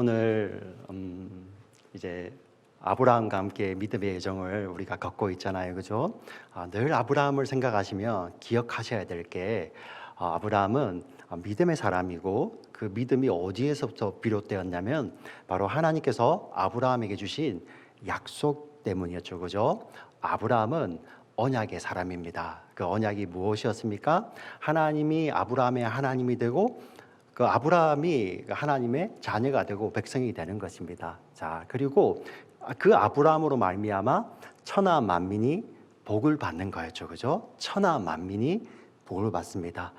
오늘 이제 아브라함과 함께 믿음의 여정을 우리가 걷고 있잖아요, 그죠? 늘 아브라함을 생각하시면 기억하셔야 될 게 아브라함은 믿음의 사람이고 그 믿음이 어디에서부터 비롯되었냐면 바로 하나님께서 아브라함에게 주신 약속 때문이었죠, 그죠? 아브라함은 언약의 사람입니다. 그 언약이 무엇이었습니까? 하나님이 아브라함의 하나님이 되고 그 아브라함이 하나님의 자녀가 되고 백성이 되는 것입니다. 자, 그리고 그 아브라함으로 말미암아 천하 만민이 복을 받는 거였죠, 그죠? 천하 만민이 복을 받습니다.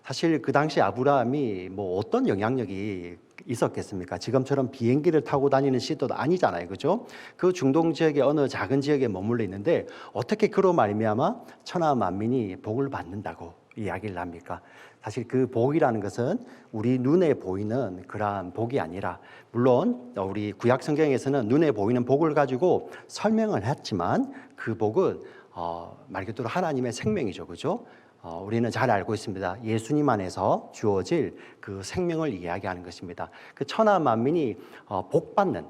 사실 그 당시 아브라함이 뭐 어떤 영향력이 있었겠습니까? 지금처럼 비행기를 타고 다니는 시대도 아니잖아요, 그죠? 그 중동 지역의 어느 작은 지역에 머물러 있는데 어떻게 그로 말미암아 천하 만민이 복을 받는다고 이야기를 합니까? 사실 그 복이라는 것은 우리 눈에 보이는 그러한 복이 아니라, 물론 우리 구약 성경에서는 눈에 보이는 복을 가지고 설명을 했지만 그 복은 말 그대로 하나님의 생명이죠, 그죠? 우리는 잘 알고 있습니다. 예수님 안에서 주어질 그 생명을 이야기하는 것입니다. 그 천하 만민이 복받는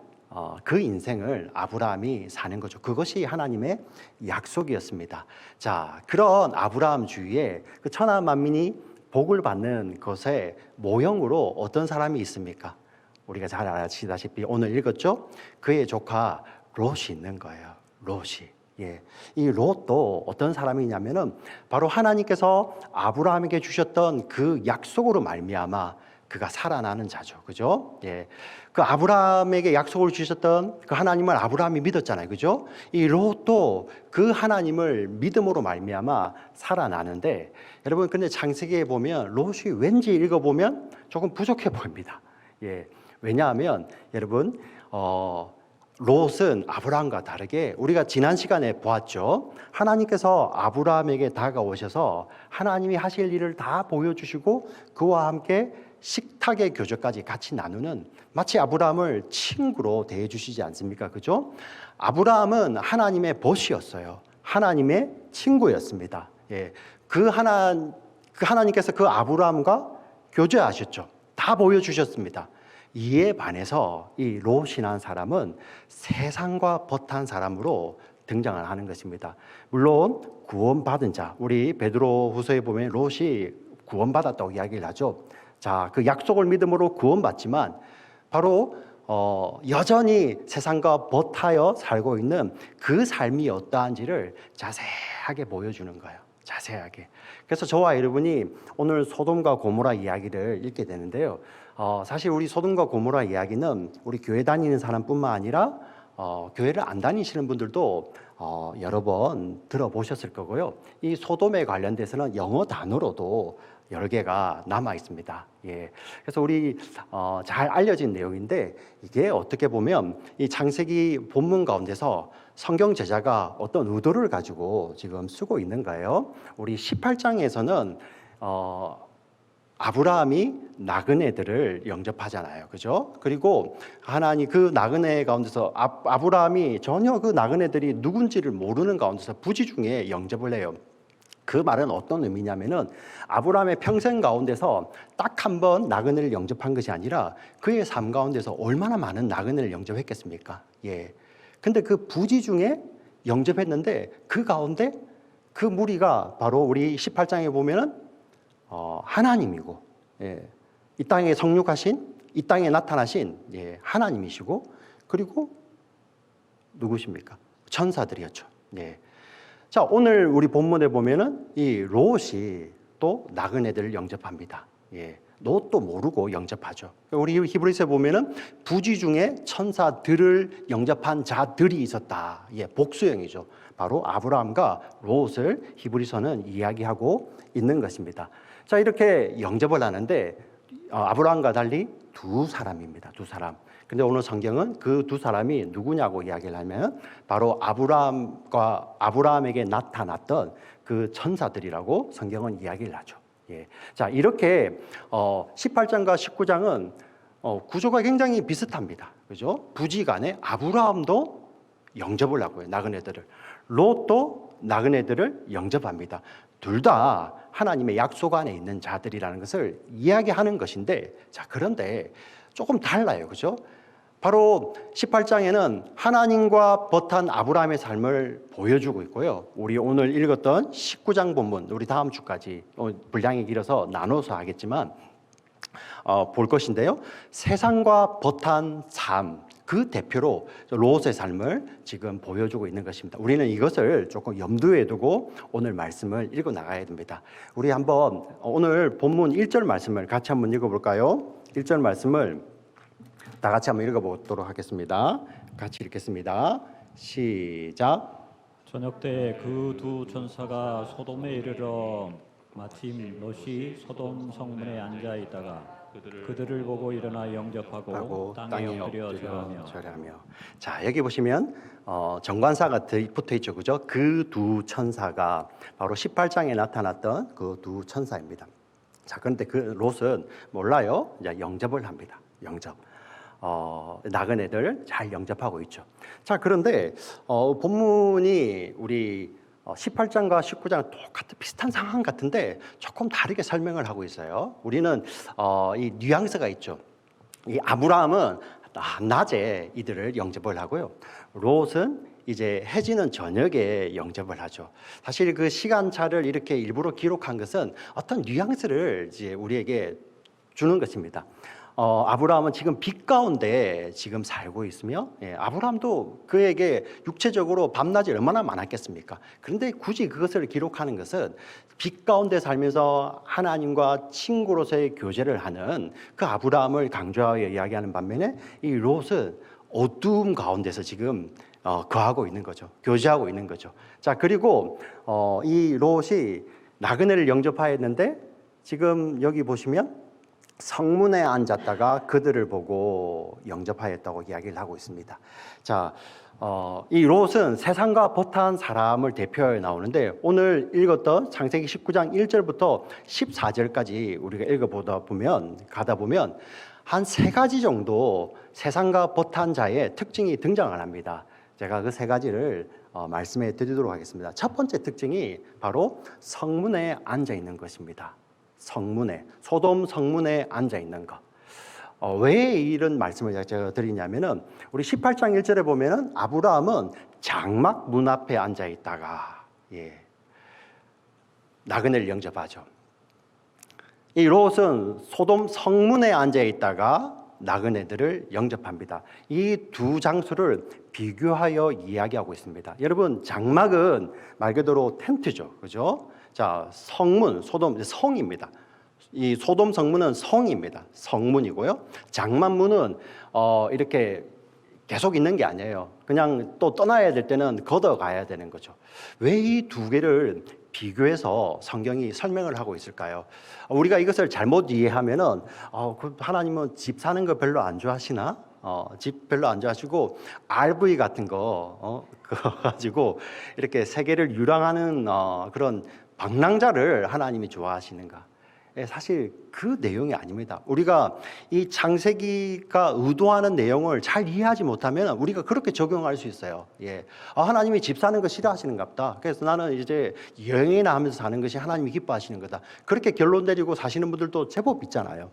그 인생을 아브라함이 사는 거죠. 그것이 하나님의 약속이었습니다. 자, 그런 아브라함 주위에 그 천하 만민이 복을 받는 것의 모형으로 어떤 사람이 있습니까? 우리가 잘 아시다시피 오늘 읽었죠? 그의 조카 롯이 있는 거예요. 롯이. 예. 이 롯도 어떤 사람이냐면은 바로 하나님께서 아브라함에게 주셨던 그 약속으로 말미암아 그가 살아나는 자죠. 그죠? 예. 그 아브라함에게 약속을 주셨던 그 하나님을 아브라함이 믿었잖아요. 그죠? 이 롯도 그 하나님을 믿음으로 말미암아 살아나는데, 여러분 근데 창세기에 보면 롯이 왠지 읽어보면 조금 부족해 보입니다. 예. 왜냐하면 여러분 롯은 아브라함과 다르게 우리가 지난 시간에 보았죠. 하나님께서 아브라함에게 다가오셔서 하나님이 하실 일을 다 보여주시고 그와 함께 식탁의 교제까지 같이 나누는, 마치 아브라함을 친구로 대해주시지 않습니까? 그죠? 아브라함은 하나님의 벗이었어요. 하나님의 친구였습니다. 예. 하나님께서 그 아브라함과 교제하셨죠. 다 보여주셨습니다. 이에 반해서 이 롯이라는 사람은 세상과 벗한 사람으로 등장을 하는 것입니다. 물론 구원받은 자, 우리 베드로후서에 보면 롯이 구원받았다고 이야기를 하죠. 자, 그 약속을 믿음으로 구원받지만 바로 여전히 세상과 벗하여 살고 있는 그 삶이 어떠한지를 자세하게 보여주는 거예요. 자세하게. 그래서 저와 여러분이 오늘 소돔과 고모라 이야기를 읽게 되는데요. 사실 우리 소돔과 고모라 이야기는 우리 교회 다니는 사람뿐만 아니라 교회를 안 다니시는 분들도 여러 번 들어보셨을 거고요. 이 소돔에 관련돼서는 영어 단어로도 여러 개가 남아 있습니다. 예. 그래서 우리 잘 알려진 내용인데, 이게 어떻게 보면 이 창세기 본문 가운데서 성경 제자가 어떤 의도를 가지고 지금 쓰고 있는 거예요. 우리 18장에서는 아브라함이 나그네들을 영접하잖아요, 그죠? 그리고 하나님 그 나그네 가운데서 아브라함이 전혀 그 나그네들이 누군지를 모르는 가운데서 부지중에 영접을 해요. 그 말은 어떤 의미냐면은 아브라함의 평생 가운데서 딱 한 번 나그네를 영접한 것이 아니라 그의 삶 가운데서 얼마나 많은 나그네를 영접했겠습니까? 예. 근데 그 부지 중에 영접했는데 그 가운데 그 무리가 바로 우리 18장에 보면은 하나님이고, 예. 이 땅에 성육하신, 이 땅에 나타나신 하나님이시고, 그리고 누구십니까? 천사들이었죠. 예. 자, 오늘 우리 본문에 보면은 이 롯이 또 나그네들을 영접합니다. 예. 롯도 모르고 영접하죠. 우리 히브리서에 보면은 부지 중에 천사들을 영접한 자들이 있었다. 예, 복수형이죠. 바로 아브라함과 롯을 히브리서는 이야기하고 있는 것입니다. 자, 이렇게 영접을 하는데 아브라함과 달리 두 사람입니다. 두 사람. 근데 오늘 성경은 그 두 사람이 누구냐고 이야기를 하면 바로 아브라함에게 나타났던 그 천사들이라고 성경은 이야기를 하죠. 예. 자, 이렇게 18장과 19장은 구조가 굉장히 비슷합니다. 그죠? 부지간에 아브라함도 영접을 하고요. 나그네들을. 롯도 나그네들을 영접합니다. 둘 다 하나님의 약속 안에 있는 자들이라는 것을 이야기하는 것인데, 자, 그런데 조금 달라요. 그죠? 바로 18장에는 하나님과 벗한 아브라함의 삶을 보여주고 있고요. 우리 오늘 읽었던 19장 본문, 우리 다음 주까지 분량이 길어서 나눠서 하겠지만 볼 것인데요. 세상과 벗한 삶, 그 대표로 롯의 삶을 지금 보여주고 있는 것입니다. 우리는 이것을 조금 염두에 두고 오늘 말씀을 읽어 나가야 됩니다. 우리 한번 오늘 본문 1절 말씀을 같이 한번 읽어볼까요? 1절 말씀을 다 같이 한번 읽어보도록 하겠습니다. 같이 읽겠습니다. 시작. 저녁 때 그 두 천사가 소돔에 이르러 마침 롯이 소돔 성문에 앉아 있다가 그들을 보고 일어나 영접하고 땅에 엎드려 절하며. 자, 여기 보시면 정관사가 붙어 있죠, 그죠? 그 두 천사가 바로 18장에 나타났던 그 두 천사입니다. 자, 그런데 그 롯은 몰라요. 이제 영접을 합니다. 영접. 나그네들 잘 영접하고 있죠. 자, 그런데 본문이 우리 18장과 19장은 똑같은 비슷한 상황 같은데 조금 다르게 설명을 하고 있어요. 우리는 이 뉘앙스가 있죠. 이 아브라함은 낮에 이들을 영접을 하고요. 롯은 이제 해지는 저녁에 영접을 하죠. 사실 그 시간차를 이렇게 일부러 기록한 것은 어떤 뉘앙스를 이제 우리에게 주는 것입니다. 아브라함은 지금 빛 가운데 지금 살고 있으며, 아브라함도 그에게 육체적으로 밤낮이 얼마나 많았겠습니까? 그런데 굳이 그것을 기록하는 것은 빛 가운데 살면서 하나님과 친구로서의 교제를 하는 그 아브라함을 강조하여 이야기하는 반면에 이 롯은 어두움 가운데서 지금 거하고 있는 거죠. 교제하고 있는 거죠. 자, 그리고 이 롯이 나그네를 영접하였는데 지금 여기 보시면 성문에 앉았다가 그들을 보고 영접하였다고 이야기를 하고 있습니다. 자, 이 롯은 세상과 벗한 사람을 대표하여 나오는데 오늘 읽었던 창세기 19장 1절부터 14절까지 우리가 가다 보면 한 세 가지 정도 세상과 벗한 자의 특징이 등장을 합니다. 제가 그 세 가지를 말씀해 드리도록 하겠습니다. 첫 번째 특징이 바로 성문에 앉아 있는 것입니다. 성문에, 소돔 성문에 앉아 있는 것. 왜 이런 말씀을 제가 드리냐면은 우리 18장 1절에 보면은 아브라함은 장막 문 앞에 앉아 있다가 나그네를 영접하죠. 이 롯은 소돔 성문에 앉아 있다가 나그네들을 영접합니다. 이 두 장소를 비교하여 이야기하고 있습니다. 여러분, 장막은 말 그대로 텐트죠, 그죠? 자, 성문, 소돔, 성입니다. 이 소돔 성문은 성입니다. 성문이고요. 장막문은 이렇게 계속 있는 게 아니에요. 그냥 또 떠나야 될 때는 걷어가야 되는 거죠. 왜 이 두 개를 비교해서 성경이 설명을 하고 있을까요? 우리가 이것을 잘못 이해하면은 하나님은 집 사는 거 별로 안 좋아하시나? 집 별로 안 좋아하시고 RV 같은 거 그거 가지고 이렇게 세계를 유랑하는 그런 방랑자를 하나님이 좋아하시는가? 사실 그 내용이 아닙니다. 우리가 이 창세기가 의도하는 내용을 잘 이해하지 못하면 우리가 그렇게 적용할 수 있어요. 하나님이 집 사는 거 싫어하시는가 보다. 그래서 나는 이제 여행이나 하면서 사는 것이 하나님이 기뻐하시는 거다. 그렇게 결론 내리고 사시는 분들도 제법 있잖아요.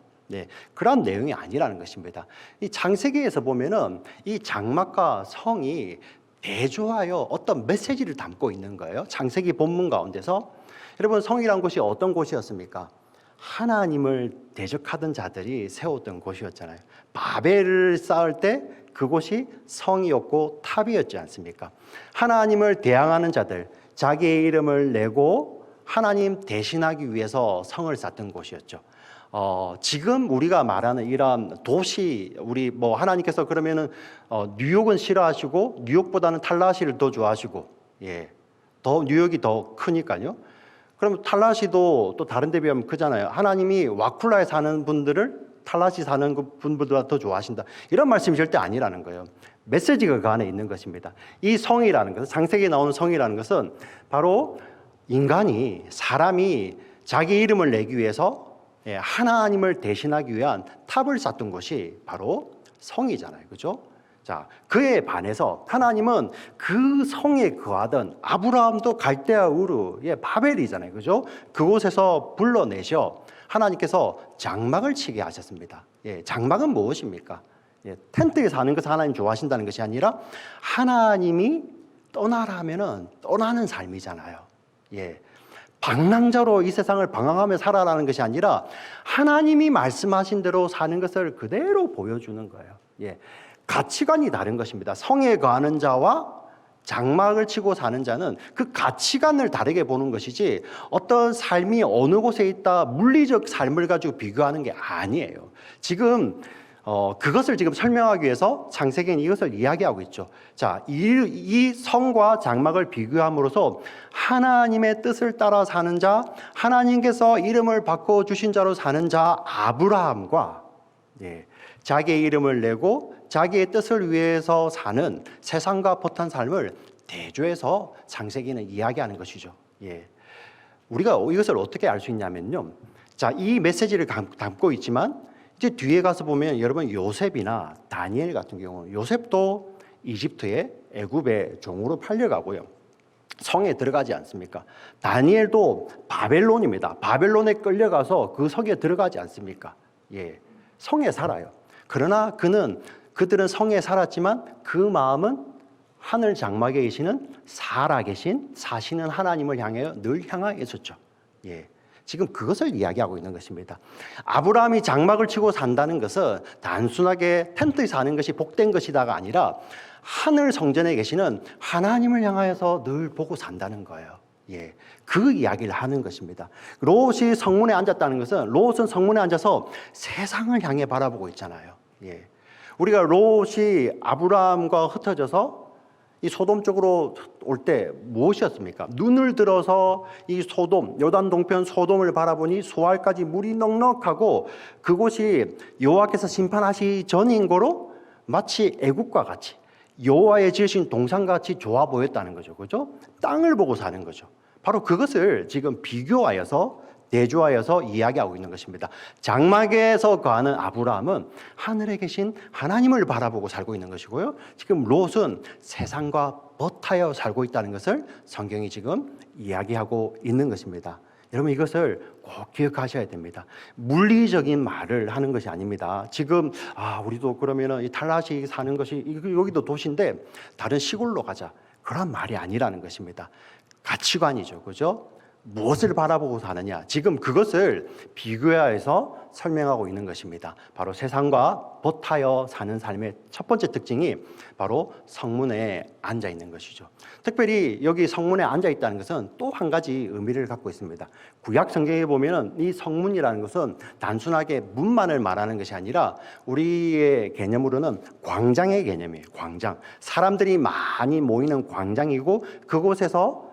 그런 내용이 아니라는 것입니다. 이 창세기에서 보면은 이 장막과 성이 대조하여 어떤 메시지를 담고 있는 거예요. 창세기 본문 가운데서. 여러분, 성이란 곳이 어떤 곳이었습니까? 하나님을 대적하던 자들이 세웠던 곳이었잖아요. 바벨을 쌓을 때 그곳이 성이었고 탑이었지 않습니까? 하나님을 대항하는 자들, 자기의 이름을 내고 하나님 대신하기 위해서 성을 쌓던 곳이었죠. 지금 우리가 말하는 이런 도시, 우리 하나님께서 그러면은 뉴욕은 싫어하시고 뉴욕보다는 탈라시를 더 좋아하시고, 더 뉴욕이 더 크니까요. 그럼 탈라시도 또 다른 데 비하면 크잖아요. 하나님이 와쿨라에 사는 분들을 탈라시 사는 분들보다 더 좋아하신다. 이런 말씀이 절대 아니라는 거예요. 메시지가 그 안에 있는 것입니다. 이 성이라는 것은, 창세기에 나오는 성이라는 것은 바로 사람이 자기 이름을 내기 위해서 하나님을 대신하기 위한 탑을 쌓던 것이 바로 성이잖아요. 그죠? 자, 그에 반해서 하나님은 그 성에 거하던 아브라함도 갈대아 우르, 바벨이잖아요. 그죠? 그곳에서 불러내셔 하나님께서 장막을 치게 하셨습니다. 장막은 무엇입니까? 예, 텐트에 사는 것을 하나님 좋아하신다는 것이 아니라 하나님이 떠나라면은 떠나는 삶이잖아요. 예. 방랑자로 이 세상을 방황하며 살아라는 것이 아니라 하나님이 말씀하신 대로 사는 것을 그대로 보여주는 거예요. 예. 가치관이 다른 것입니다. 성에 거하는 자와 장막을 치고 사는 자는 그 가치관을 다르게 보는 것이지 어떤 삶이 어느 곳에 있다 물리적 삶을 가지고 비교하는 게 아니에요. 지금 그것을 지금 설명하기 위해서 창세기는 이것을 이야기하고 있죠. 자, 이 성과 장막을 비교함으로써 하나님의 뜻을 따라 사는 자, 하나님께서 이름을 바꿔 주신 자로 사는 자 아브라함과 예, 자기의 이름을 내고 자기의 뜻을 위해서 사는 세상과 벗한 삶을 대조해서 창세기는 이야기하는 것이죠. 예. 우리가 이것을 어떻게 알 수 있냐면요. 자, 이 메시지를 담고 있지만 이제 뒤에 가서 보면 여러분 요셉이나 다니엘 같은 경우 요셉도 이집트의 애굽의 종으로 팔려가고요. 성에 들어가지 않습니까? 다니엘도 바벨론입니다. 바벨론에 끌려가서 그 성에 들어가지 않습니까? 예, 성에 살아요. 그러나 그들은 성에 살았지만 그 마음은 하늘 장막에 계시는 살아계신 사시는 하나님을 향해 늘 향하여 있었죠. 예. 지금 그것을 이야기하고 있는 것입니다. 아브라함이 장막을 치고 산다는 것은 단순하게 텐트에 사는 것이 복된 것이다가 아니라 하늘 성전에 계시는 하나님을 향하여서 늘 보고 산다는 거예요. 예, 그 이야기를 하는 것입니다. 롯이 성문에 앉았다는 것은 롯은 성문에 앉아서 세상을 향해 바라보고 있잖아요. 예, 우리가 롯이 아브라함과 흩어져서 이 소돔 쪽으로 올 때 무엇이었습니까? 눈을 들어서 이 소돔, 요단 동편 소돔을 바라보니 소알까지 물이 넉넉하고 그곳이 여호와께서 심판하시 전인 거로 마치 애국과 같이 여호와의 지으신 동산같이 좋아 보였다는 거죠. 그죠? 땅을 보고 사는 거죠. 바로 그것을 지금 비교하여서 대조하여서 이야기하고 있는 것입니다. 장막에서 거하는 아브라함은 하늘에 계신 하나님을 바라보고 살고 있는 것이고요. 지금 롯은 세상과 벗하여 살고 있다는 것을 성경이 지금 이야기하고 있는 것입니다. 여러분 이것을 꼭 기억하셔야 됩니다. 물리적인 말을 하는 것이 아닙니다. 지금 우리도 그러면은 이 탈라시 사는 것이 여기도 도시인데 다른 시골로 가자. 그런 말이 아니라는 것입니다. 가치관이죠. 그죠? 무엇을 바라보고 사느냐, 지금 그것을 비교해서 설명하고 있는 것입니다. 바로 세상과 벗하여 사는 삶의 첫 번째 특징이 바로 성문에 앉아 있는 것이죠. 특별히 여기 성문에 앉아 있다는 것은 또 한 가지 의미를 갖고 있습니다. 구약 성경에 보면은 이 성문이라는 것은 단순하게 문만을 말하는 것이 아니라 우리의 개념으로는 광장의 개념이에요. 광장, 사람들이 많이 모이는 광장이고 그곳에서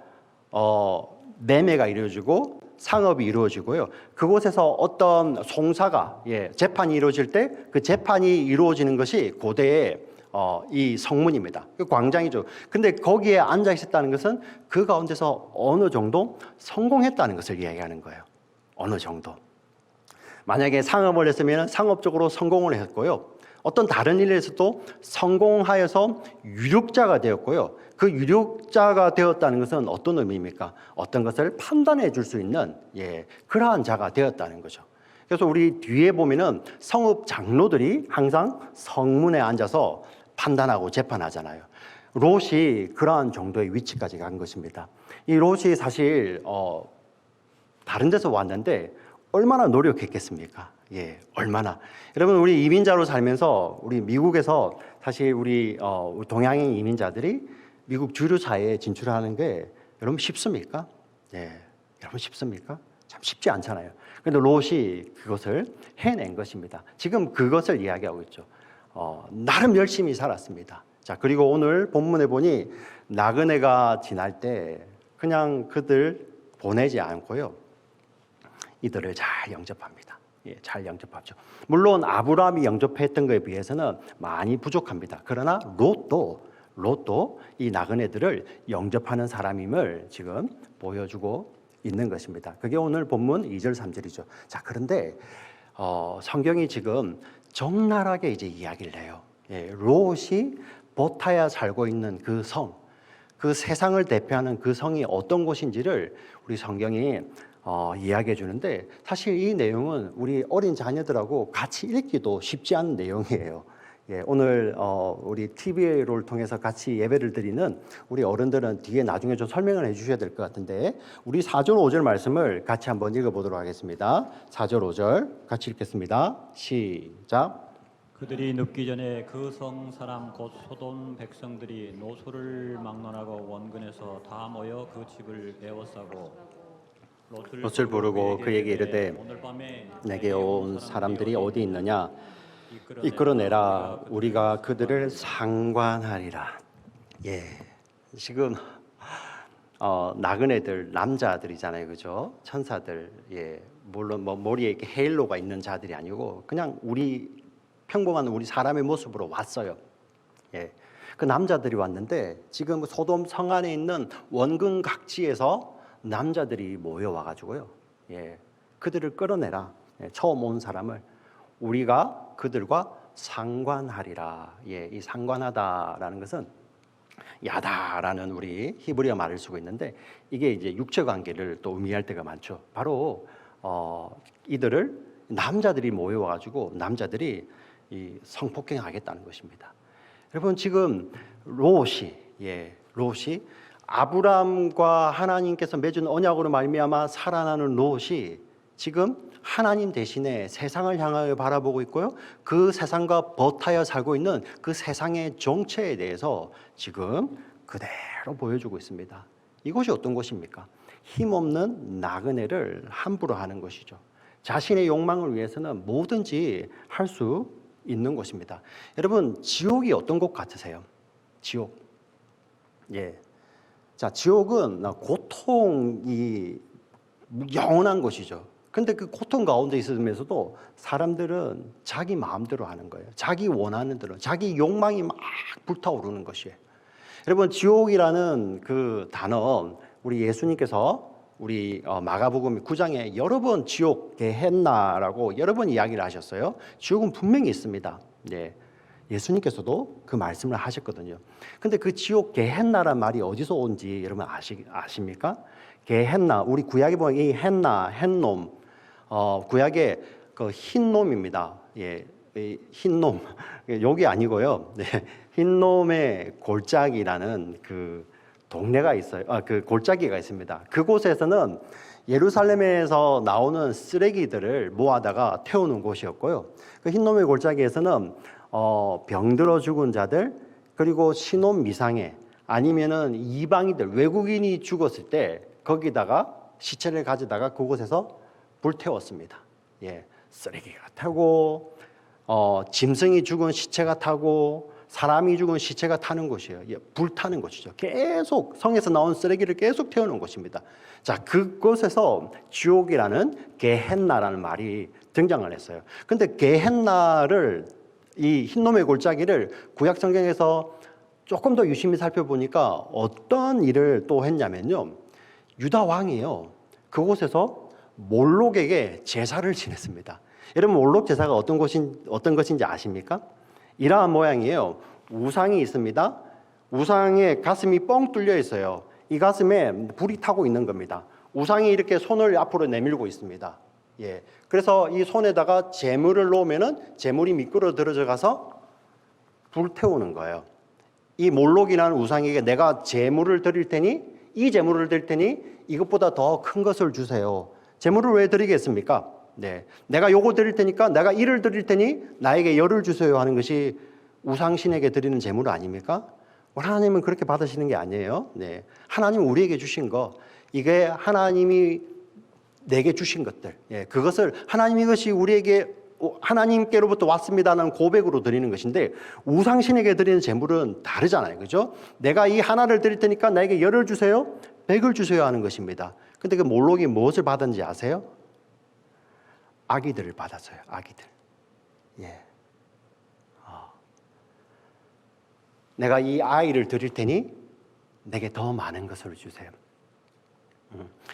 매매가 이루어지고 상업이 이루어지고요. 그곳에서 어떤 송사가 재판이 이루어질 때 그 재판이 이루어지는 것이 고대의 이 성문입니다. 그 광장이죠. 근데 거기에 앉아 있었다는 것은 그 가운데서 어느 정도 성공했다는 것을 이야기하는 거예요. 어느 정도. 만약에 상업을 했으면 상업적으로 성공을 했고요. 어떤 다른 일에서도 성공하여서 유력자가 되었고요. 그 유력자가 되었다는 것은 어떤 의미입니까? 어떤 것을 판단해 줄 수 있는 그러한 자가 되었다는 거죠. 그래서 우리 뒤에 보면은 성읍 장로들이 항상 성문에 앉아서 판단하고 재판하잖아요. 롯이 그러한 정도의 위치까지 간 것입니다. 이 롯이 사실 다른 데서 왔는데 얼마나 노력했겠습니까? 얼마나. 여러분, 우리 이민자로 살면서 우리 미국에서 사실 우리 동양인 이민자들이 미국 주류 사회에 진출하는 게 여러분 쉽습니까? 여러분 쉽습니까? 참 쉽지 않잖아요. 그런데 롯이 그것을 해낸 것입니다. 지금 그것을 이야기하고 있죠. 나름 열심히 살았습니다. 자, 그리고 오늘 본문에 보니 나그네가 지날 때 그냥 그들 보내지 않고요. 이들을 잘 영접합니다. 잘 영접하죠. 물론 아브라함이 영접했던 것에 비해서는 많이 부족합니다. 그러나 롯도 이 나그네들을 영접하는 사람임을 지금 보여주고 있는 것입니다. 그게 오늘 본문 2절 3절이죠. 자, 그런데 성경이 지금 적나라하게 이제 이야기를 해요. 롯이 벗하여 살고 있는 그 성, 그 세상을 대표하는 그 성이 어떤 곳인지를 우리 성경이 이야기해 주는데 사실 이 내용은 우리 어린 자녀들하고 같이 읽기도 쉽지 않은 내용이에요. 예, 오늘 우리 TV를 통해서 같이 예배를 드리는 우리 어른들은 뒤에 나중에 좀 설명을 해주셔야 될 것 같은데 우리 4절 5절 말씀을 같이 한번 읽어보도록 하겠습니다. 4절 5절 같이 읽겠습니다. 시작. 그들이 눕기 전에 그 성 사람 곧 소돔 백성들이 노소를 막론하고 원근에서 다 모여 그 집을 에워싸고 롯을 부르고 그에게 이르되 오늘 밤에 내게 온 사람들이 어디 있느냐 이끌어내라 우리가 그들을 상관하리라. 예, 지금 나그네들 남자들이잖아요, 그죠? 천사들. 예, 물론 뭐 머리에 이렇게 헤일로가 있는 자들이 아니고 그냥 우리 평범한 우리 사람의 모습으로 왔어요. 예, 그 남자들이 왔는데 지금 소돔 성 안에 있는 원근 각지에서 남자들이 모여와 가지고요. 예, 그들을 끌어내라. 예, 처음 온 사람을 우리가 그들과 상관하리라. 예, 이 상관하다라는 것은 야다라는 우리 히브리어 말을 쓰고 있는데 이게 이제 육체 관계를 또 의미할 때가 많죠. 바로 이들을 남자들이 모여와 가지고 남자들이 이 성폭행하겠다는 것입니다. 여러분 지금 롯이 아브람과 하나님께서 맺은 언약으로 말미암아 살아나는 롯이 지금 하나님 대신에 세상을 향하여 바라보고 있고요. 그 세상과 버타여 살고 있는 그 세상의 정체에 대해서 지금 그대로 보여주고 있습니다. 이곳이 어떤 곳입니까? 힘없는 나그네를 함부로 하는 것이죠. 자신의 욕망을 위해서는 뭐든지 할 수 있는 곳입니다. 여러분 지옥이 어떤 곳 같으세요? 지옥. 예. 자, 지옥은 고통이 영원한 곳이죠. 근데 그 고통 가운데 있으면서도 사람들은 자기 마음대로 하는 거예요. 자기 원하는 대로, 자기 욕망이 막 불타오르는 것이에요. 여러분 지옥이라는 그 단어 우리 예수님께서 우리 마가복음 9장에 여러 번 지옥 게헨나라고 여러 번 이야기를 하셨어요. 지옥은 분명히 있습니다. 예. 예수님께서도 그 말씀을 하셨거든요. 근데 그 지옥 게헨나란 말이 어디서 온지 여러분 아십니까? 게헨나, 우리 구약에 보면 이 헨놈, 구약의 그 흰놈입니다. 예, 흰놈, 여기 아니고요. 네, 흰놈의 골짜기라는 그 동네가 있어요. 그 골짜기가 있습니다. 그곳에서는 예루살렘에서 나오는 쓰레기들을 모아다가 태우는 곳이었고요. 그 흰놈의 골짜기에서는 병들어 죽은 자들 그리고 신혼 미상애 아니면은 이방인들 외국인이 죽었을 때 거기다가 시체를 가져다가 그곳에서 불태웠습니다. 예, 쓰레기가 타고 짐승이 죽은 시체가 타고 사람이 죽은 시체가 타는 곳이에요. 예, 불타는 곳이죠. 계속 성에서 나온 쓰레기를 계속 태우는 곳입니다. 자, 그곳에서 지옥이라는 게헨나라는 말이 등장을 했어요. 근데 게헨나를 이 흰놈의 골짜기를 구약 성경에서 조금 더 유심히 살펴보니까 어떤 일을 또 했냐면요. 유다 왕이요. 그곳에서 몰록에게 제사를 지냈습니다. 여러분 몰록 제사가 어떤 것인지 아십니까? 이러한 모양이에요. 우상이 있습니다. 우상의 가슴이 뻥 뚫려 있어요. 이 가슴에 불이 타고 있는 겁니다. 우상이 이렇게 손을 앞으로 내밀고 있습니다. 예. 그래서 이 손에다가 재물을 놓으면은 재물이 미끄러 들어가서 불태우는 거예요. 이 몰록이라는 우상에게 내가 재물을 드릴 테니 이 재물을 드릴 테니 이것보다 더 큰 것을 주세요. 재물을 왜 드리겠습니까? 네, 내가 요거 드릴 테니까 내가 이를 드릴 테니 나에게 열을 주세요 하는 것이 우상신에게 드리는 재물 아닙니까? 하나님은 그렇게 받으시는 게 아니에요. 네, 하나님은 우리에게 주신 거 이게 하나님이 내게 주신 것들, 예, 그것을 하나님 이것이 우리에게 하나님께로부터 왔습니다는 고백으로 드리는 것인데 우상신에게 드리는 재물은 다르잖아요, 그죠? 내가 이 하나를 드릴 테니까 나에게 열을 주세요, 100을 주세요 하는 것입니다. 근데 그 몰록이 무엇을 받은지 아세요? 아기들을 받았어요, 아기들. 예. 내가 이 아이를 드릴 테니 내게 더 많은 것을 주세요.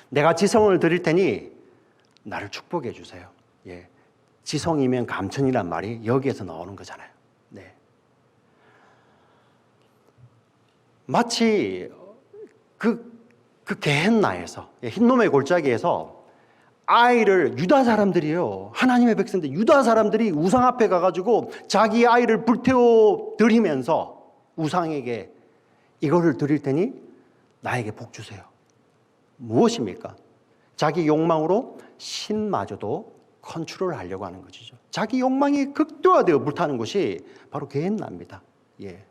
내가 지성을 드릴 테니 나를 축복해 주세요. 예. 지성이면 감천이란 말이 여기에서 나오는 거잖아요. 네. 마치 그 게헨나에서 흰놈의 골짜기에서 아이를 유다 사람들이에요. 하나님의 백성들 유다 사람들이 우상 앞에 가가지고 자기 아이를 불태워 드리면서 우상에게 이거를 드릴 테니 나에게 복 주세요. 무엇입니까? 자기 욕망으로 신마저도 컨트롤하려고 하는 것이죠. 자기 욕망이 극도화되어 불타는 것이 바로 게헨나입니다. 예,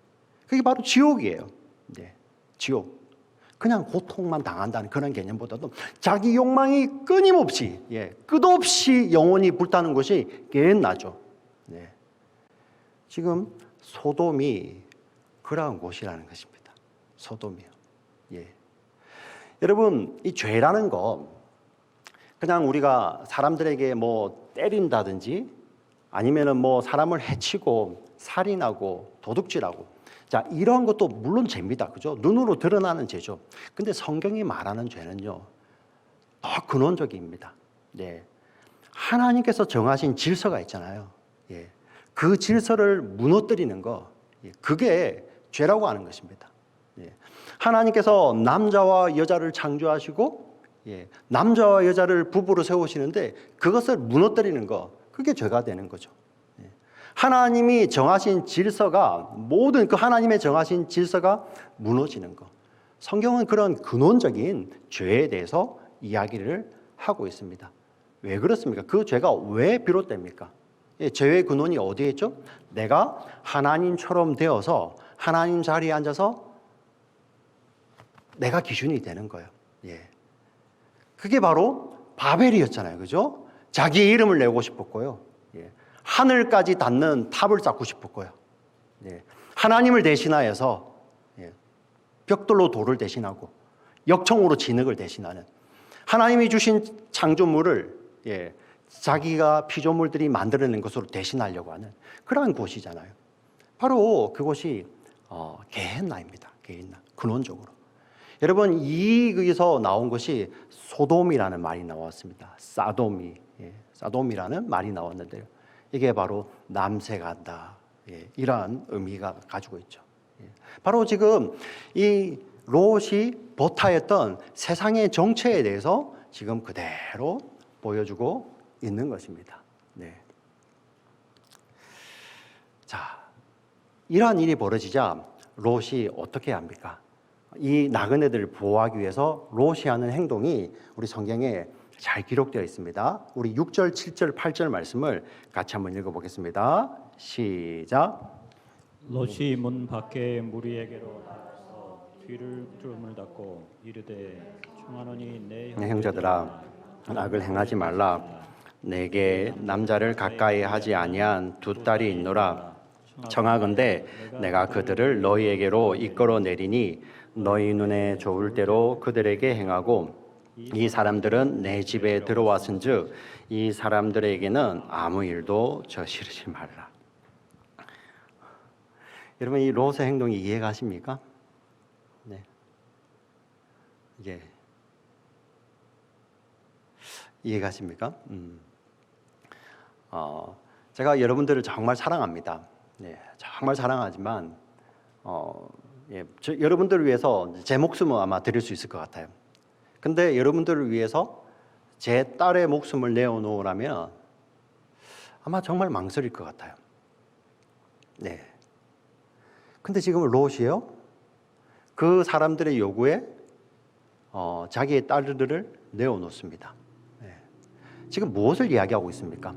그게 바로 지옥이에요. 네, 지옥. 그냥 고통만 당한다는 그런 개념보다도 자기 욕망이 끊임없이, 끝없이 영원히 불타는 것이 게헨나죠. 네. 지금 소돔이 그러한 곳이라는 것입니다. 소돔이요. 예. 여러분, 이 죄라는 거 그냥 우리가 사람들에게 뭐 때린다든지 아니면은 뭐 사람을 해치고 살인하고 도둑질하고, 자, 이런 것도 물론 죄입니다. 그죠? 눈으로 드러나는 죄죠. 근데 성경이 말하는 죄는요, 더 근원적입니다. 네. 하나님께서 정하신 질서가 있잖아요. 예. 그 질서를 무너뜨리는 거, 그게 죄라고 하는 것입니다. 예. 하나님께서 남자와 여자를 창조하시고, 남자와 여자를 부부로 세우시는데 그것을 무너뜨리는 거, 그게 죄가 되는 거죠. 하나님이 정하신 질서가, 모든 그 하나님의 정하신 질서가 무너지는 것. 성경은 그런 근원적인 죄에 대해서 이야기를 하고 있습니다. 왜 그렇습니까? 그 죄가 왜 비롯됩니까? 죄의 근원이 어디에 있죠? 내가 하나님처럼 되어서 하나님 자리에 앉아서 내가 기준이 되는 거예요. 그게 바로 바벨이었잖아요. 그죠? 자기의 이름을 내고 싶었고요. 하늘까지 닿는 탑을 쌓고 싶었고요. 하나님을 대신하여서 벽돌로 돌을 대신하고 역청으로 진흙을 대신하는, 하나님이 주신 창조물을 자기가 피조물들이 만들어낸 것으로 대신하려고 하는 그러한 곳이잖아요. 바로 그곳이 게헨나입니다. 게헨나, 근원적으로. 여러분, 여기서 나온 것이 소돔이라는 말이 나왔습니다. 사돔이라는 말이 나왔는데요, 이게 바로 남색한다, 이러한 의미가 가지고 있죠. 바로 지금 이 롯이 버타였던 세상의 정체에 대해서 지금 그대로 보여주고 있는 것입니다. 네. 자, 이러한 일이 벌어지자 롯이 어떻게 합니까? 이 나그네들을 보호하기 위해서 롯이 하는 행동이 우리 성경에 잘 기록되어 있습니다. 우리 6절, 7절, 8절 말씀을 같이 한번 읽어보겠습니다. 시작. 롯이 문 밖에 무리에게로 나가서 뒤를 문을 닫고 이르되 청하노니 내 형제들아, 악을 행하지 말라. 내게 남자를 가까이 하지 아니한 두 딸이 있노라. 청하건대 내가 그들을 너희에게로 이끌어 내리니 너희 눈에 좋을 대로 그들에게 행하고, 이 사람들은 내 집에 들어왔은즉 이 사람들에게는 아무 일도 저지르지 말라. 여러분, 이 롯의 행동이 이해가십니까? 네. 이해가십니까? 제가 여러분들을 정말 사랑합니다. 정말 사랑하지만 여러분들을 위해서 제 목숨은 아마 드릴 수 있을 것 같아요. 근데 여러분들을 위해서 제 딸의 목숨을 내어놓으라면 아마 정말 망설일 것 같아요. 네. 근데 지금 롯이요, 그 사람들의 요구에 자기의 딸들을 내어놓습니다. 지금 무엇을 이야기하고 있습니까?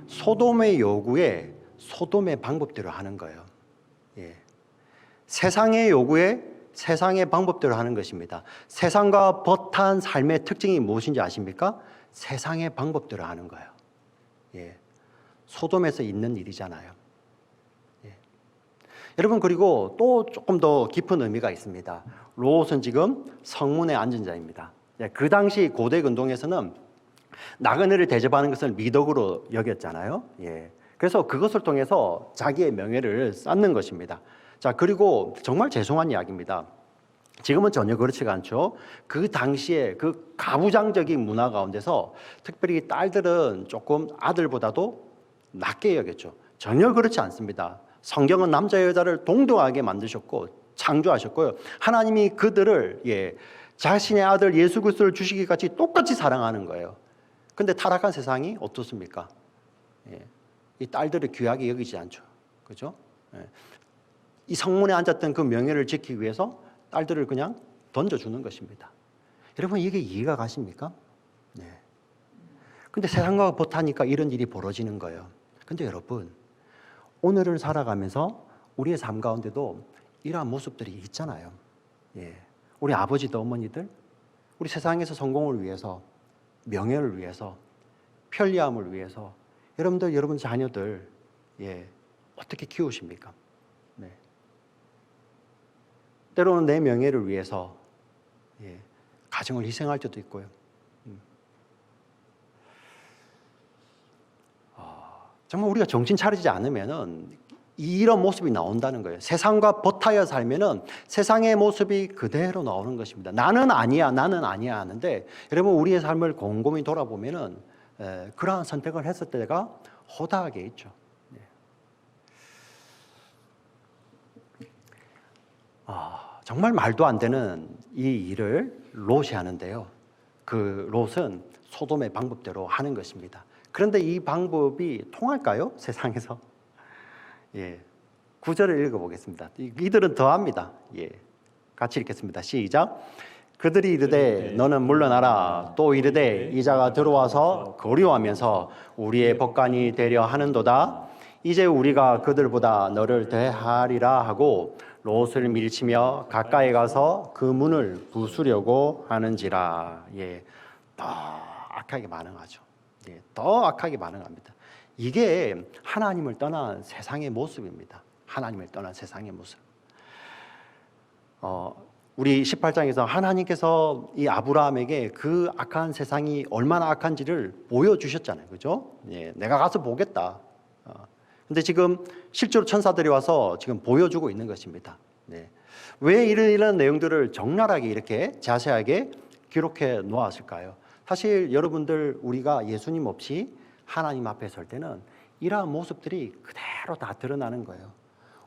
소돔의 요구에 소돔의 방법대로 하는 거예요. 세상의 요구에 세상의 방법대로 하는 것입니다. 세상과 버타한 삶의 특징이 무엇인지 아십니까? 세상의 방법대로 하는 거예요. 소돔에서 있는 일이잖아요. 여러분, 그리고 또 조금 더 깊은 의미가 있습니다. 롯은 지금 성문에 앉은 자입니다. 그 당시 고대 근동에서는 나그네를 대접하는 것을 미덕으로 여겼잖아요. 그래서 그것을 통해서 자기의 명예를 쌓는 것입니다. 자, 그리고 정말 죄송한 이야기입니다. 지금은 전혀 그렇지가 않죠. 그 당시에 그 가부장적인 문화 가운데서 특별히 딸들은 조금 아들보다도 낮게 여겼죠. 전혀 그렇지 않습니다. 성경은 남자 여자를 동등하게 만드셨고 창조하셨고요. 하나님이 그들을 자신의 아들 예수 그리스도를 주시기까지 똑같이 사랑하는 거예요. 근데 타락한 세상이 어떻습니까? 예. 이 딸들을 귀하게 여기지 않죠. 그죠? 예. 이 성문에 앉았던 그 명예를 지키기 위해서 딸들을 그냥 던져주는 것입니다. 여러분 이게 이해가 가십니까? 네. 근데 세상과 못하니까 이런 일이 벌어지는 거예요. 근데 여러분 오늘을 살아가면서 우리의 삶 가운데도 이러한 모습들이 있잖아요. 예. 우리 아버지도 어머니들 우리 세상에서 성공을 위해서 명예를 위해서 편리함을 위해서 여러분들 여러분 자녀들 어떻게 키우십니까? 네. 때로는 내 명예를 위해서 가정을 희생할 때도 있고요. 정말 우리가 정신 차리지 않으면은 이런 모습이 나온다는 거예요. 세상과 버타여 살면은 세상의 모습이 그대로 나오는 것입니다. 나는 아니야 하는데 여러분 우리의 삶을 곰곰이 돌아보면은 그러한 선택을 했을 때가 허다하게 있죠. 정말 말도 안 되는 이 일을 롯이 하는데요. 그 롯은 소돔의 방법대로 하는 것입니다. 그런데 이 방법이 통할까요? 세상에서? 9절을 읽어보겠습니다. 이들은 더합니다. 같이 읽겠습니다. 시작. 그들이 이르되 너는 물러나라. 또 이르되 이자가 들어와서 거류하면서 우리의 법관이 되려 하는도다. 이제 우리가 그들보다 너를 대하리라 하고 롯을 밀치며 가까이 가서 그 문을 부수려고 하는지라. 더 악하게 반응하죠. 더 악하게 반응합니다. 이게 하나님을 떠난 세상의 모습입니다. 하나님을 떠난 세상의 모습. 우리 18장에서 하나님께서 이 아브라함에게 그 악한 세상이 얼마나 악한지를 보여주셨잖아요. 그죠? 내가 가서 보겠다. 근데 지금 실제로 천사들이 와서 지금 보여주고 있는 것입니다. 왜 이런 내용들을 적나라하게 이렇게 자세하게 기록해 놓았을까요? 사실 여러분들 우리가 예수님 없이 하나님 앞에 설 때는 이러한 모습들이 그대로 다 드러나는 거예요.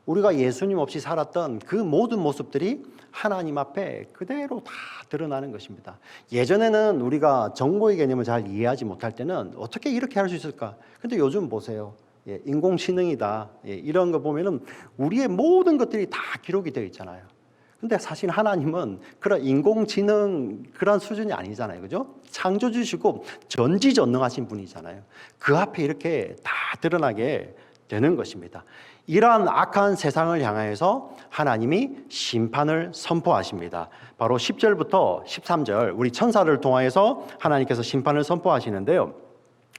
우리가 예수님 없이 살았던 그 모든 모습들이 하나님 앞에 그대로 다 드러나는 것입니다. 예전에는 우리가 정보의 개념을 잘 이해하지 못할 때는 어떻게 이렇게 할 수 있을까? 근데 요즘 보세요. 인공지능이다. 이런 거 보면은 우리의 모든 것들이 다 기록이 되어 있잖아요. 근데 사실 하나님은 그런 인공지능 그런 수준이 아니잖아요. 그죠? 창조주시고 전지전능하신 분이잖아요. 그 앞에 이렇게 다 드러나게 되는 것입니다. 이러한 악한 세상을 향하여서 하나님이 심판을 선포하십니다. 바로 10절부터 13절 우리 천사를 통하여서 하나님께서 심판을 선포하시는데요.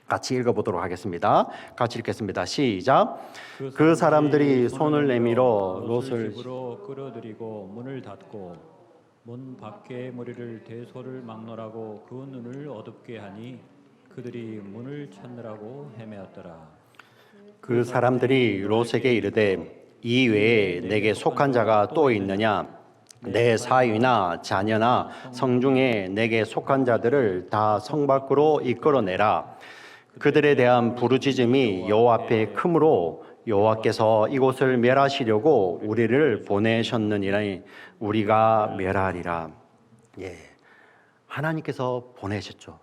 같이 읽어보도록 하겠습니다. 같이 읽겠습니다. 시작. 그 사람들이 손을 내밀어 롯을 집으로 끌어들이고 문을 닫고 문 밖에 머리를 대소를 막노라고 그 눈을 어둡게 하니 그들이 문을 찾느라고 헤매었더라. 그 사람들이 롯에게 이르되 이 외에 내게 속한 자가 또 있느냐? 내 사위나 자녀나 성중에 내게 속한 자들을 다 성 밖으로 이끌어내라. 그들에 대한 부르짖음이 여호와 앞에 크므로 여호와께서 이곳을 멸하시려고 우리를 보내셨느니라. 우리가 멸하리라. 하나님께서 보내셨죠.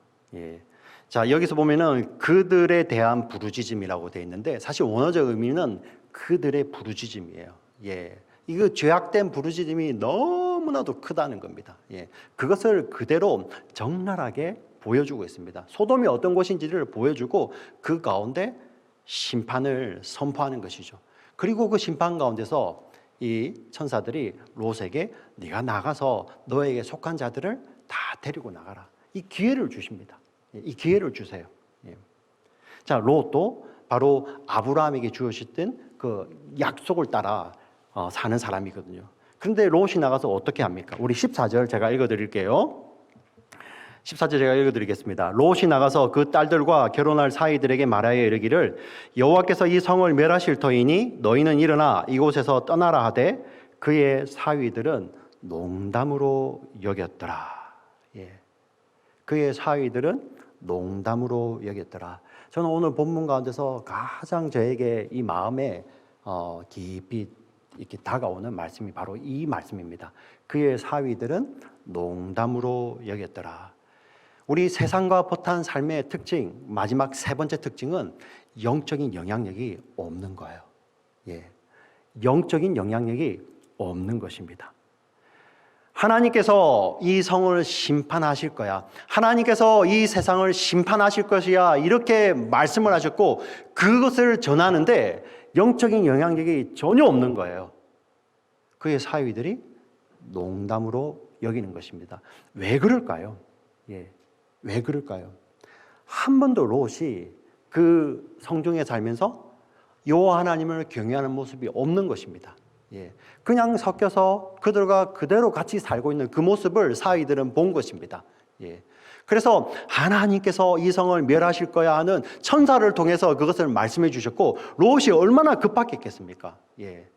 자, 여기서 보면은 그들에 대한 부르짖음이라고 되어 있는데 사실 원어적 의미는 그들의 부르짖음이에요. 이거 죄악된 부르짖음이 너무나도 크다는 겁니다. 그것을 그대로 적나라하게 보여주고 있습니다. 소돔이 어떤 곳인지를 보여주고 그 가운데 심판을 선포하는 것이죠. 그리고 그 심판 가운데서 이 천사들이 롯에게 네가 나가서 너에게 속한 자들을 다 데리고 나가라. 이 기회를 주십니다. 이 기회를 주세요. 자, 롯도 바로 아브라함에게 주셨던 그 약속을 따라 사는 사람이거든요. 그런데 롯이 나가서 어떻게 합니까? 우리 14절 제가 읽어드릴게요. 14절 제가 읽어드리겠습니다. 롯이 나가서 그 딸들과 결혼할 사이들에게 말하여 이르기를 여호와께서 이 성을 멸하실 터이니 너희는 일어나 이곳에서 떠나라 하되 그의 사위들은 농담으로 여겼더라. 그의 사위들은 농담으로 여겼더라. 저는 오늘 본문 가운데서 가장 저에게 이 마음에 깊이 이렇게 다가오는 말씀이 바로 이 말씀입니다. 그의 사위들은 농담으로 여겼더라. 우리 세상과 벗한 삶의 특징, 마지막 세 번째 특징은 영적인 영향력이 없는 거예요. 예. 영적인 영향력이 없는 것입니다. 하나님께서 이 성을 심판하실 거야. 하나님께서 이 세상을 심판하실 것이야. 이렇게 말씀을 하셨고 그것을 전하는데 영적인 영향력이 전혀 없는 거예요. 그의 사위들이 농담으로 여기는 것입니다. 왜 그럴까요? 예. 왜 그럴까요? 한 번도 롯이 그 성중에 살면서 여호와 하나님을 경외하는 모습이 없는 것입니다. 예. 그냥 섞여서 그들과 그대로 같이 살고 있는 그 모습을 사위들은 본 것입니다. 예. 그래서 하나님께서 이 성을 멸하실 거야 하는 천사를 통해서 그것을 말씀해 주셨고 롯이 얼마나 급박했겠습니까? 예.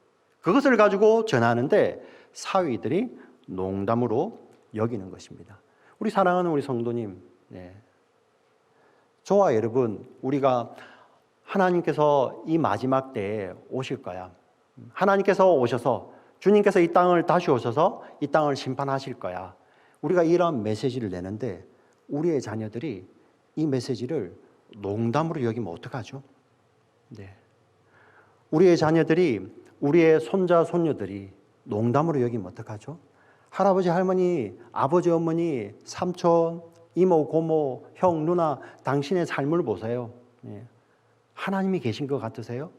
그것을 가지고 전하는데 사위들이 농담으로 여기는 것입니다. 우리 사랑하는 우리 성도님, 네. 저와 여러분, 우리가 하나님께서 이 마지막 때에 오실 거야. 하나님께서 오셔서 주님께서 이 땅을 다시 오셔서 이 땅을 심판하실 거야. 우리가 이런 메시지를 내는데 우리의 자녀들이 이 메시지를 농담으로 여기면 어떡하죠? 네. 우리의 자녀들이, 우리의 손자, 손녀들이 농담으로 여기면 어떡하죠? 할아버지, 할머니, 아버지, 어머니, 삼촌, 이모, 고모, 형, 누나, 당신의 삶을 보세요. 예. 하나님이 계신 것 같으세요?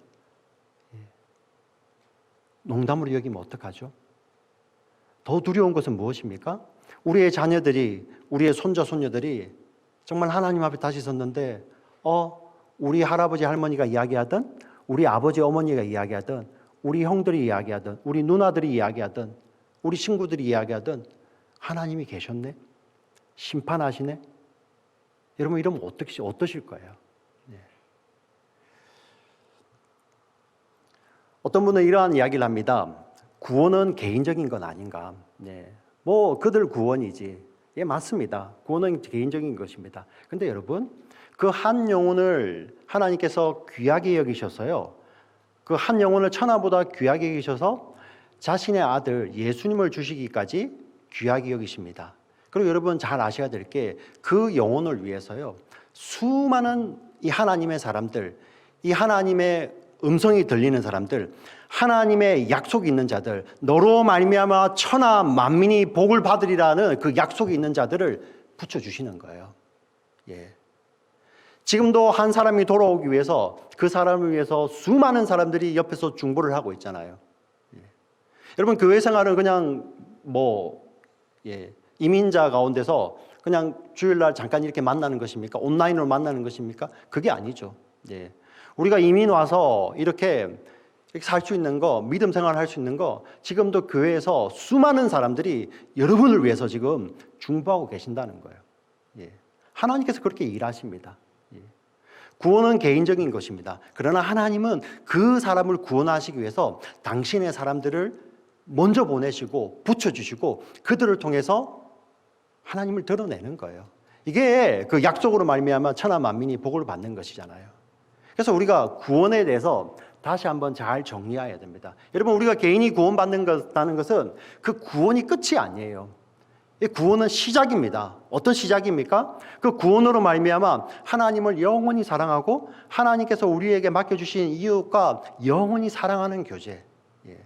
예. 농담으로 여기면 어떡하죠? 더 두려운 것은 무엇입니까? 우리의 자녀들이, 우리의 손자, 손녀들이 정말 하나님 앞에 다시 섰는데 우리 할아버지, 할머니가 이야기하던, 우리 아버지, 어머니가 이야기하던, 우리 형들이 이야기하던, 우리 누나들이 이야기하던, 우리 친구들이 이야기하던 하나님이 계셨네? 심판하시네? 여러분 이러면 어떠실 거예요? 네. 어떤 분은 이러한 이야기를 합니다. 구원은 개인적인 건 아닌가? 네. 뭐 그들 구원이지. 예, 맞습니다. 구원은 개인적인 것입니다. 근데 여러분 그 한 영혼을 하나님께서 귀하게 여기셔서요. 그 한 영혼을 천하보다 귀하게 여기셔서 자신의 아들 예수님을 주시기까지 귀하게 여기십니다. 그리고 여러분 잘 아셔야 될 게 그 영혼을 위해서요. 수많은 이 하나님의 사람들, 이 하나님의 음성이 들리는 사람들, 하나님의 약속이 있는 자들, 너로 말미암아 천하 만민이 복을 받으리라는 그 약속이 있는 자들을 붙여주시는 거예요. 예. 지금도 한 사람이 돌아오기 위해서 그 사람을 위해서 수많은 사람들이 옆에서 중보를 하고 있잖아요. 예. 여러분 교회 생활은 그냥 이민자 가운데서 그냥 주일날 잠깐 이렇게 만나는 것입니까? 온라인으로 만나는 것입니까? 그게 아니죠. 예. 우리가 이민 와서 이렇게 살 수 있는 거, 믿음 생활을 할 수 있는 거, 지금도 교회에서 수많은 사람들이 여러분을 위해서 지금 중보하고 계신다는 거예요. 예. 하나님께서 그렇게 일하십니다. 예. 구원은 개인적인 것입니다. 그러나 하나님은 그 사람을 구원하시기 위해서 당신의 사람들을 먼저 보내시고 붙여주시고 그들을 통해서 하나님을 드러내는 거예요. 이게 그 약속으로 말미암아 천하 만민이 복을 받는 것이잖아요. 그래서 우리가 구원에 대해서 다시 한번 잘 정리해야 됩니다. 여러분 우리가 개인이 구원받는다는 것은 그 구원이 끝이 아니에요. 이 구원은 시작입니다. 어떤 시작입니까? 그 구원으로 말미암아 하나님을 영원히 사랑하고 하나님께서 우리에게 맡겨주신 이웃과 영원히 사랑하는 교제. 예.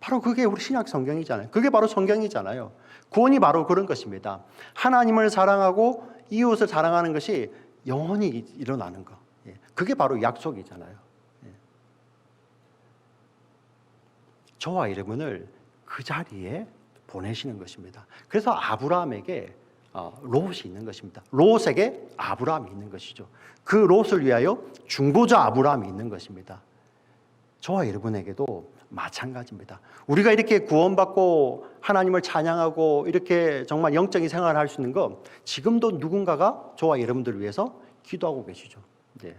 바로 그게 우리 신약 성경이잖아요. 그게 바로 성경이잖아요. 구원이 바로 그런 것입니다. 하나님을 사랑하고 이웃을 사랑하는 것이 영원히 일어나는 것. 예. 그게 바로 약속이잖아요. 예. 저와 여러분을 그 자리에 보내시는 것입니다. 그래서 아브라함에게 롯이 있는 것입니다. 롯에게 아브라함이 있는 것이죠. 그 롯을 위하여 중보자 아브라함이 있는 것입니다. 저와 여러분에게도 마찬가지입니다. 우리가 이렇게 구원받고 하나님을 찬양하고 이렇게 정말 영적인 생활을 할 수 있는 거 지금도 누군가가 저와 여러분들을 위해서 기도하고 계시죠. 네.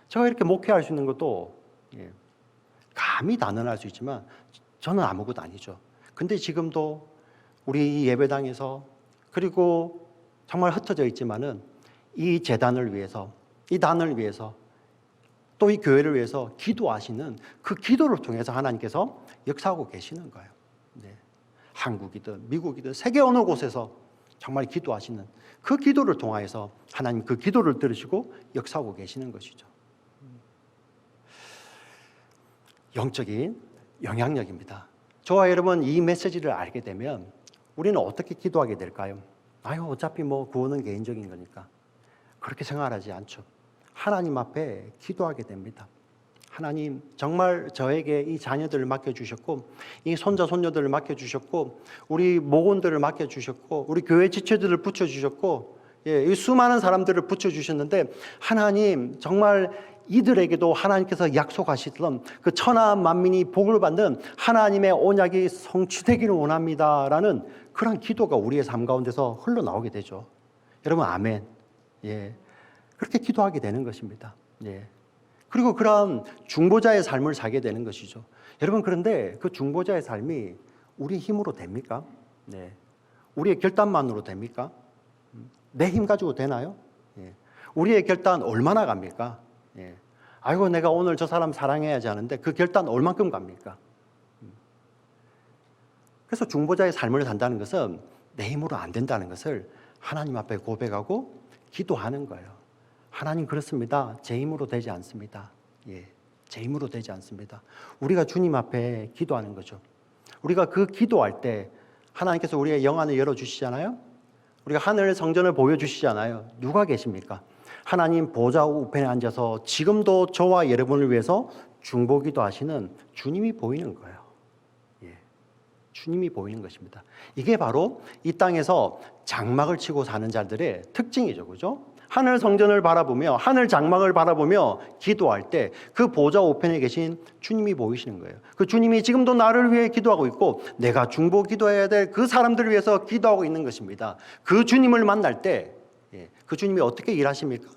제가 이렇게 목회할 수 있는 것도 감히 단언할 수 있지만 저는 아무것도 아니죠. 근데 지금도 우리 예배당에서 그리고 정말 흩어져 있지만은 이 재단을 위해서 이 단을 위해서 또 이 교회를 위해서 기도하시는 그 기도를 통해서 하나님께서 역사하고 계시는 거예요. 네. 한국이든 미국이든 세계 어느 곳에서 정말 기도하시는 그 기도를 통하여서 하나님 그 기도를 들으시고 역사하고 계시는 것이죠. 영적인 영향력입니다. 저와 여러분 이 메시지를 알게 되면 우리는 어떻게 기도하게 될까요? 아유, 어차피 뭐 구원은 개인적인 거니까. 그렇게 생각하지 않죠. 하나님 앞에 기도하게 됩니다. 하나님, 정말 저에게 이 자녀들을 맡겨주셨고, 이 손자, 손녀들을 맡겨주셨고, 우리 목원들을 맡겨주셨고, 우리 교회 지체들을 붙여주셨고, 이 수많은 사람들을 붙여주셨는데, 하나님, 정말 이들에게도 하나님께서 약속하시던 그 천하 만민이 복을 받는 하나님의 언약이 성취되기를 원합니다라는 그런 기도가 우리의 삶 가운데서 흘러나오게 되죠. 여러분, 아멘. 예. 그렇게 기도하게 되는 것입니다. 예. 그리고 그런 중보자의 삶을 살게 되는 것이죠. 여러분, 그런데 그 중보자의 삶이 우리 힘으로 됩니까? 네. 우리의 결단만으로 됩니까? 내 힘 가지고 되나요? 예. 우리의 결단 얼마나 갑니까? 예. 아이고, 내가 오늘 저 사람 사랑해야지 하는데 그 결단 얼만큼 갑니까? 그래서 중보자의 삶을 산다는 것은 내 힘으로 안 된다는 것을 하나님 앞에 고백하고 기도하는 거예요. 하나님, 그렇습니다. 제 힘으로 되지 않습니다. 예, 제 힘으로 되지 않습니다. 우리가 주님 앞에 기도하는 거죠. 우리가 그 기도할 때 하나님께서 우리의 영안을 열어주시잖아요. 우리가 하늘 성전을 보여주시잖아요. 누가 계십니까? 하나님 보좌 우편에 앉아서 지금도 저와 여러분을 위해서 중보기도 하시는 주님이 보이는 거예요. 예, 주님이 보이는 것입니다. 이게 바로 이 땅에서 장막을 치고 사는 자들의 특징이죠. 그죠? 하늘 성전을 바라보며 하늘 장막을 바라보며 기도할 때 그 보좌 우편에 계신 주님이 보이시는 거예요. 그 주님이 지금도 나를 위해 기도하고 있고 내가 중보 기도해야 될 그 사람들을 위해서 기도하고 있는 것입니다. 그 주님을 만날 때 그 주님이 어떻게 일하십니까?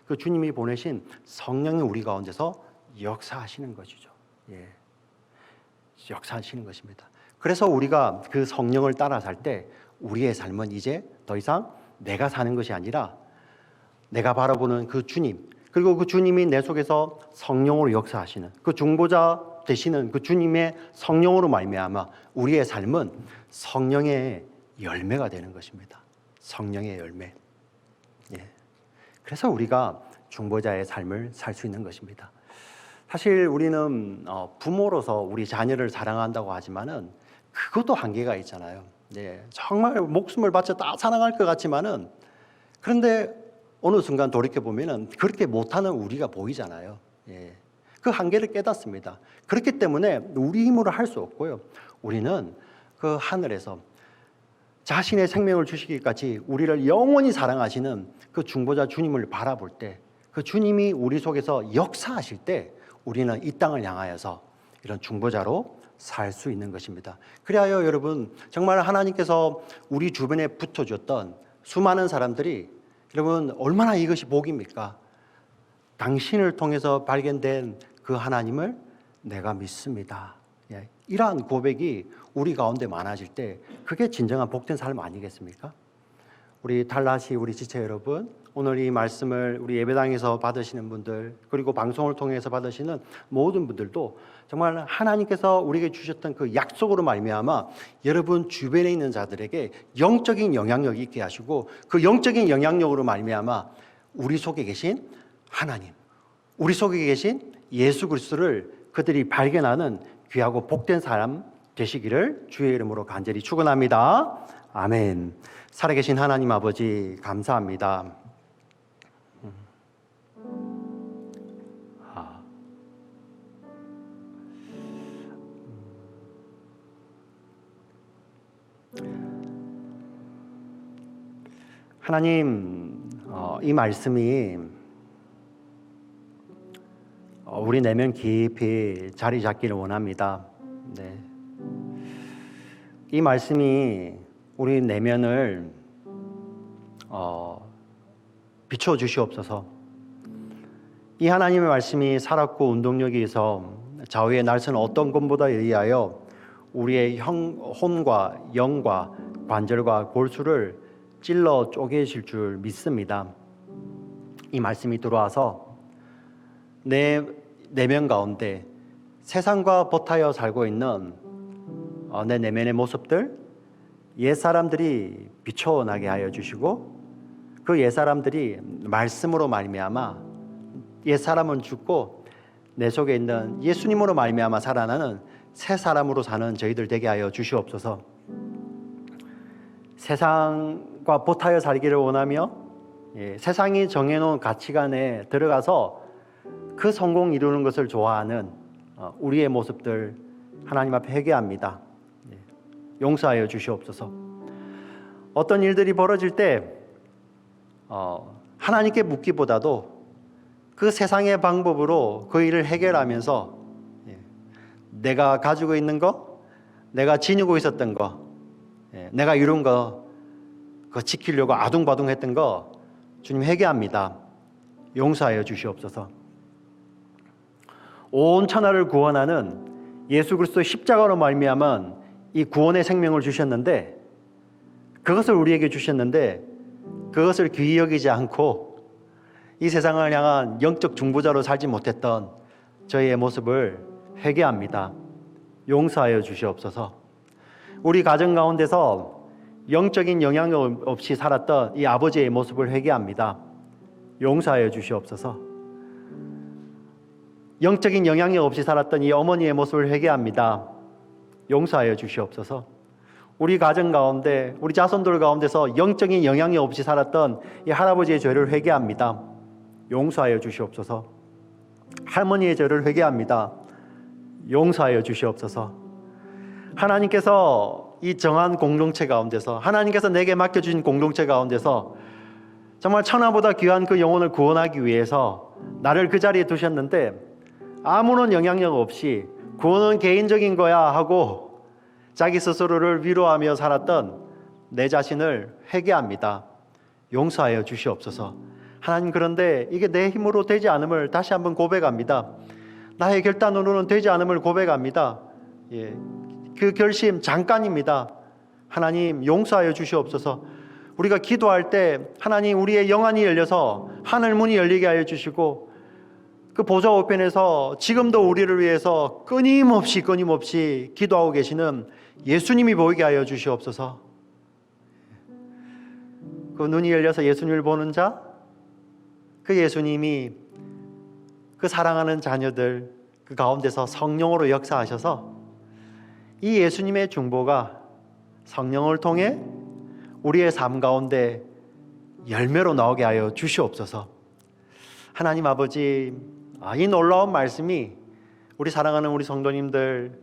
그 주님이 보내신 성령이 우리 가운데서 역사하시는 것이죠. 예. 역사하시는 것입니다. 그래서 우리가 그 성령을 따라 살 때 우리의 삶은 이제 더 이상 내가 사는 것이 아니라 내가 바라보는 그 주님, 그리고 그 주님이 내 속에서 성령으로 역사하시는 그 중보자 되시는 그 주님의 성령으로 말미암아 우리의 삶은 성령의 열매가 되는 것입니다. 성령의 열매. 예. 그래서 우리가 중보자의 삶을 살 수 있는 것입니다. 사실 우리는 부모로서 우리 자녀를 사랑한다고 하지만은 그것도 한계가 있잖아요. 예. 정말 목숨을 바쳐 다 사랑할 것 같지만은 그런데 어느 순간 돌이켜 보면은 그렇게 못하는 우리가 보이잖아요. 예. 그 한계를 깨닫습니다. 그렇기 때문에 우리 힘으로 할 수 없고요. 우리는 그 하늘에서 자신의 생명을 주시기까지 우리를 영원히 사랑하시는 그 중보자 주님을 바라볼 때, 그 주님이 우리 속에서 역사하실 때 우리는 이 땅을 향하여서 이런 중보자로 살 수 있는 것입니다. 그리하여 여러분, 정말 하나님께서 우리 주변에 붙어줬던 수많은 사람들이 여러분 얼마나 이것이 복입니까? 당신을 통해서 발견된 그 하나님을 내가 믿습니다. 예, 이러한 고백이 우리 가운데 많아질 때 그게 진정한 복된 삶 아니겠습니까? 우리 달라시 우리 지체 여러분, 오늘 이 말씀을 우리 예배당에서 받으시는 분들, 그리고 방송을 통해서 받으시는 모든 분들도 정말 하나님께서 우리에게 주셨던 그 약속으로 말미암아 여러분 주변에 있는 자들에게 영적인 영향력이 있게 하시고 그 영적인 영향력으로 말미암아 우리 속에 계신 하나님, 우리 속에 계신 예수 그리스도를 그들이 발견하는 귀하고 복된 사람 되시기를 주의 이름으로 간절히 축원합니다. 아멘. 살아계신 하나님 아버지 감사합니다. 하나님, 이 말씀이 우리 내면 깊이 자리 잡기를 원합니다. 네. 이 말씀이 우리 내면을 비춰 주시옵소서. 이 하나님의 말씀이 살았고 운동력이 있어 좌우의 날선 어떤 것보다 의하여 우리의 혼과 영과 관절과 골수를 찔러 쪼개실 줄 믿습니다. 이 말씀이 들어와서 내 내면 가운데 세상과 버타여 살고 있는 내 내면의 모습들, 옛사람들이 비춰나게 하여 주시고 그 옛사람들이 말씀으로 말미암아 옛사람은 죽고 내 속에 있는 예수님으로 말미암아 살아나는 새 사람으로 사는 저희들 되게 하여 주시옵소서. 세상과 보타여 살기를 원하며 세상이 정해놓은 가치관에 들어가서 그 성공 이루는 것을 좋아하는 우리의 모습들 하나님 앞에 회개합니다. 용서하여 주시옵소서. 어떤 일들이 벌어질 때 하나님께 묻기보다도 그 세상의 방법으로 그 일을 해결하면서 내가 가지고 있는 거, 내가 지니고 있었던 거, 내가 이룬 거, 그거 지키려고 아둥바둥했던 거 주님 회개합니다. 용서하여 주시옵소서. 온 천하를 구원하는 예수 그리스도 십자가로 말미암은 이 구원의 생명을 주셨는데 그것을 우리에게 주셨는데 그것을 귀히 여기지 않고 이 세상을 향한 영적 중보자로 살지 못했던 저희의 모습을 회개합니다. 용서하여 주시옵소서. 우리 가정 가운데서 영적인 영향력 없이 살았던 이 아버지의 모습을 회개합니다. 용서하여 주시옵소서. 영적인 영향력 없이 살았던 이 어머니의 모습을 회개합니다. 용서하여 주시옵소서. 우리 가정 가운데, 우리 자손들 가운데서 영적인 영향력 없이 살았던 이 할아버지의 죄를 회개합니다. 용서하여 주시옵소서. 할머니의 죄를 회개합니다. 용서하여 주시옵소서. 하나님께서 이 정한 공동체 가운데서, 하나님께서 내게 맡겨주신 공동체 가운데서 정말 천하보다 귀한 그 영혼을 구원하기 위해서 나를 그 자리에 두셨는데 아무런 영향력 없이 구원은 개인적인 거야 하고 자기 스스로를 위로하며 살았던 내 자신을 회개합니다. 용서하여 주시옵소서. 하나님, 그런데 이게 내 힘으로 되지 않음을 다시 한번 고백합니다. 나의 결단으로는 되지 않음을 고백합니다. 그 결심 잠깐입니다. 하나님, 용서하여 주시옵소서. 우리가 기도할 때 하나님, 우리의 영안이 열려서 하늘 문이 열리게 하여 주시고 그 보좌 우편에서 지금도 우리를 위해서 끊임없이 기도하고 계시는 예수님이 보이게 하여 주시옵소서. 그 눈이 열려서 예수님을 보는 자, 그 예수님이 그 사랑하는 자녀들 그 가운데서 성령으로 역사하셔서 이 예수님의 중보가 성령을 통해 우리의 삶 가운데 열매로 나오게 하여 주시옵소서. 하나님 아버지, 이 놀라운 말씀이 우리 사랑하는 우리 성도님들,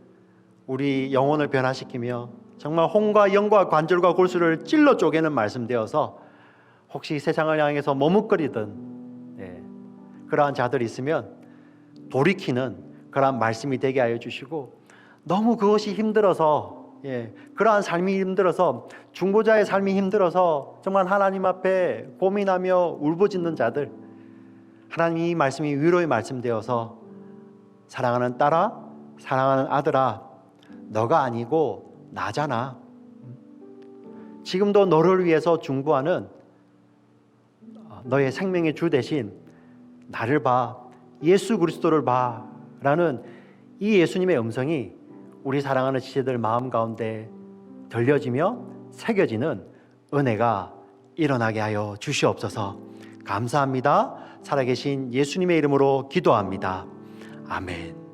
우리 영혼을 변화시키며 정말 혼과 영과 관절과 골수를 찔러 쪼개는 말씀 되어서 혹시 세상을 향해서 머뭇거리던 그러한 자들이 있으면 돌이키는 그러한 말씀이 되게 하여 주시고, 너무 그것이 힘들어서 그러한 삶이 힘들어서 중보자의 삶이 힘들어서 정말 하나님 앞에 고민하며 울부짖는 자들, 하나님 이 말씀이 위로의 말씀 되어서 사랑하는 딸아, 사랑하는 아들아, 너가 아니고 나잖아. 지금도 너를 위해서 중보하는 너의 생명의 주 대신 나를 봐, 예수 그리스도를 봐 라는 이 예수님의 음성이 우리 사랑하는 지체들 마음 가운데 들려지며 새겨지는 은혜가 일어나게 하여 주시옵소서. 감사합니다. 살아계신 예수님의 이름으로 기도합니다. 아멘.